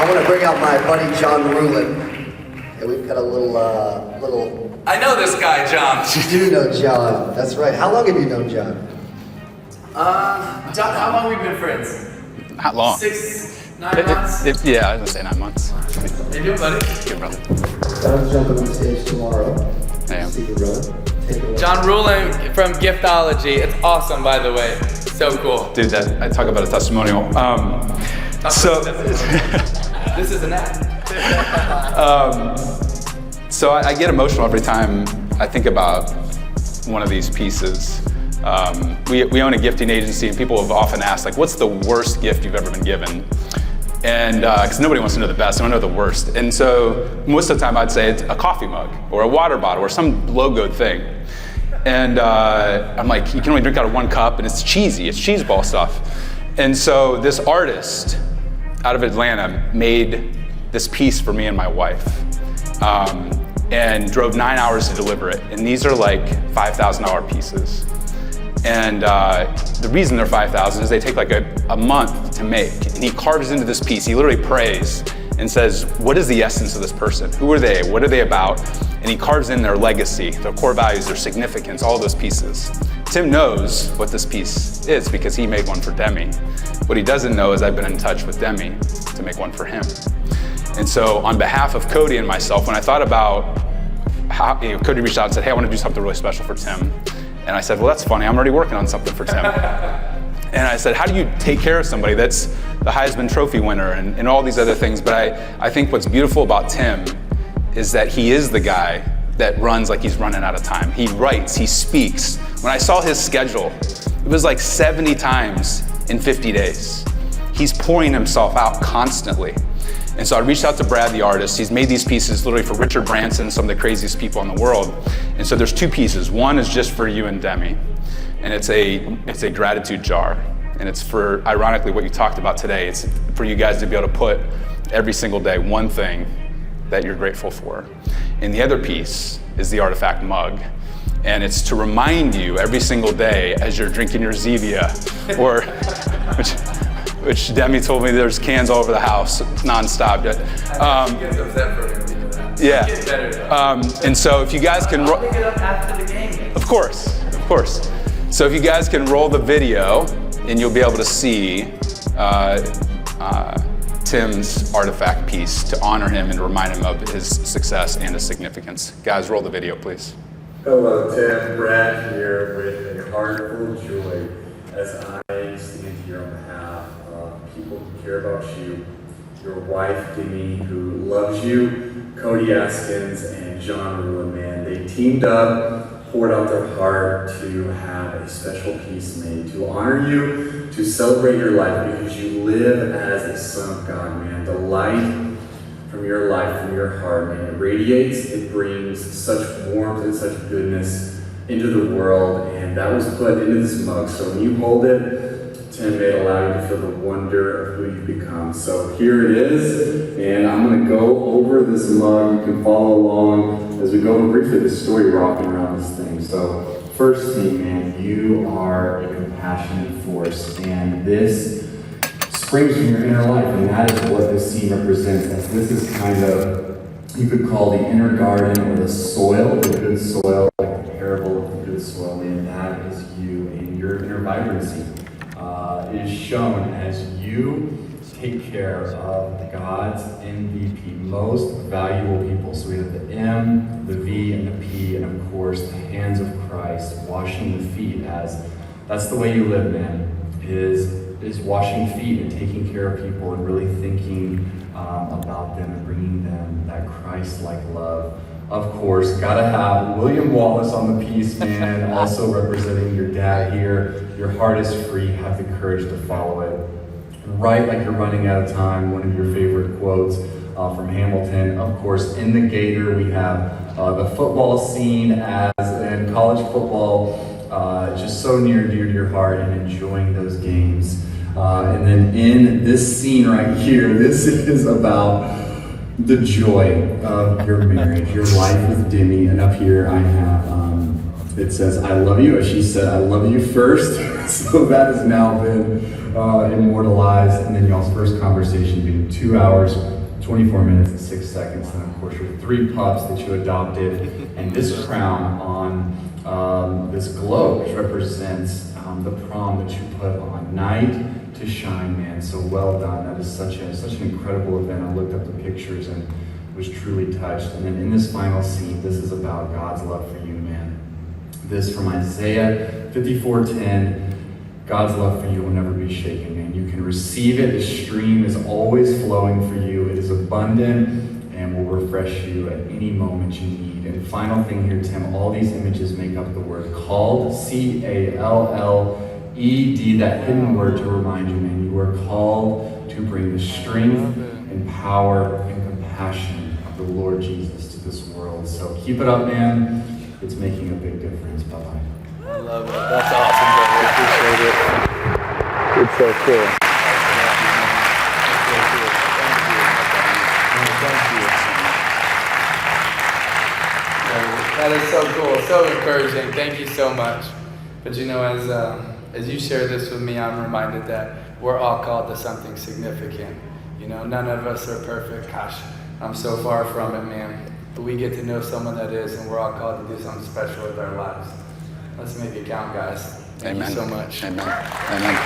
I want to bring out my buddy John Rulin. And we've got a little. I know this guy, John. You do know John. That's right. How long have you known John? John, how long have we been friends? Not long. 6, 9 months? Yeah, I was gonna say 9 months. How you doing, buddy? Good, brother. John's jumping on stage tomorrow. I am. See you, brother. Take it away. John Rulin from Giftology. It's awesome, by the way. So cool. Dude, I talk about a testimonial. This is an ad. So I get emotional every time I think about one of these pieces. We own a gifting agency, and people have often asked, like, what's the worst gift you've ever been given? And because nobody wants to know the best, I want to know the worst. And so most of the time I'd say it's a coffee mug or a water bottle or some logoed thing. And I'm like, you can only drink out of 1 cup, and it's cheesy, it's cheese ball stuff. And so this artist out of Atlanta made this piece for me and my wife, and drove 9 hours to deliver it. And these are like $5,000 pieces. And the reason they're $5,000 is they take like a month to make. And he carves into this piece. He literally prays and says, what is the essence of this person? Who are they? What are they about? And he carves in their legacy, their core values, their significance, all those pieces. Tim knows what this piece is because he made one for Demi. What he doesn't know is I've been in touch with Demi to make one for him. And so on behalf of Cody and myself, when I thought about how, Cody reached out and said, hey, I want to do something really special for Tim. And I said, well, that's funny, I'm already working on something for Tim. And I said, how do you take care of somebody that's the Heisman Trophy winner and all these other things? But I think what's beautiful about Tim is that he is the guy that runs like he's running out of time. He writes, he speaks. When I saw his schedule, it was like 70 times in 50 days. He's pouring himself out constantly. And so I reached out to Brad, the artist. He's made these pieces literally for Richard Branson, some of the craziest people in the world. And so there's 2 pieces. One is just for you and Demi. And it's a gratitude jar. And it's for, ironically, what you talked about today. It's for you guys to be able to put every single day one thing that you're grateful for. And the other piece is the artifact mug. And it's to remind you every single day as you're drinking your Zevia, or which Demi told me there's cans all over the house nonstop. She gets upset for him to do that. Yeah. Get better, And so if you guys can, I'll pick it up after the game. of course. So if you guys can roll the video, and you'll be able to see Tim's artifact piece to honor him and to remind him of his success and his significance. Guys, roll the video, please. Hello, Tim. Brad here with a heart full of joy as I stand here on behalf of people who care about you, your wife, Demi, who loves you, Cody Askins, and John Rulin, man. They teamed up, poured out their heart to have a special piece made to honor you, to celebrate your life because you live as a son of God, man. The light from your life, from your heart, man, it radiates, it brings such warmth and such goodness into the world, and that was put into this mug. So when you hold it, Tim, may it allow you to feel the wonder of who you've become. So here it is, and I'm going to go over this mug. You can follow along as we go over briefly the story rocking around this thing. So first thing, man, you are a compassionate force, and this springs from your inner life, and that is what this scene represents. This is kind of, you could call the inner garden or the soil, the good soil, like the parable of the good soil, and that is you and your inner vibrancy. It is shown as you take care of God's MVP, most valuable people. So we have the M, the V, and the P, and of course the hands of Christ, washing the feet, as that's the way you live, man, is washing feet and taking care of people and really thinking about them and bringing them that Christ-like love. Of course, gotta have William Wallace on the piece, man, also representing your dad here. Your heart is free, have the courage to follow it. Write like you're running out of time, one of your favorite quotes from Hamilton. Of course, in the Gator, we have the football scene and college football, just so near and dear to your heart and enjoying those games. And then in this scene right here, this is about the joy of your marriage, your life with Demi. And up here I have, it says, I love you. As she said, I love you first. So that has now been immortalized. And then y'all's first conversation. conversation being 2 hours, 24 minutes, and 6 seconds, and of course your 3 pups that you adopted, and this crown on this globe, which represents the prom that you put on. Night to shine, man. So well done. That is such an incredible event. I looked up the pictures and was truly touched. And then in this final scene, this is about God's love for you, man. This from Isaiah 54:10. God's love for you will never be shaken, man. You can receive it. The stream is always flowing for you. It is abundant and will refresh you at any moment you need. And final thing here, Tim, all these images make up the word called, C-A-L-L-E-D, that hidden word to remind you, man, you are called to bring the strength and power and compassion of the Lord Jesus to this world. So keep it up, man. It's making a big difference. Bye-bye. I love it. That's awesome, brother. I appreciate it. It's so cool. That is so cool, so encouraging. Thank you so much. But you know, as you share this with me, I'm reminded that we're all called to something significant. You know, none of us are perfect. Gosh, I'm so far from it, man. But we get to know someone that is, and we're all called to do something special with our lives. Let's make it count, guys. Thank you so much. Amen. Amen.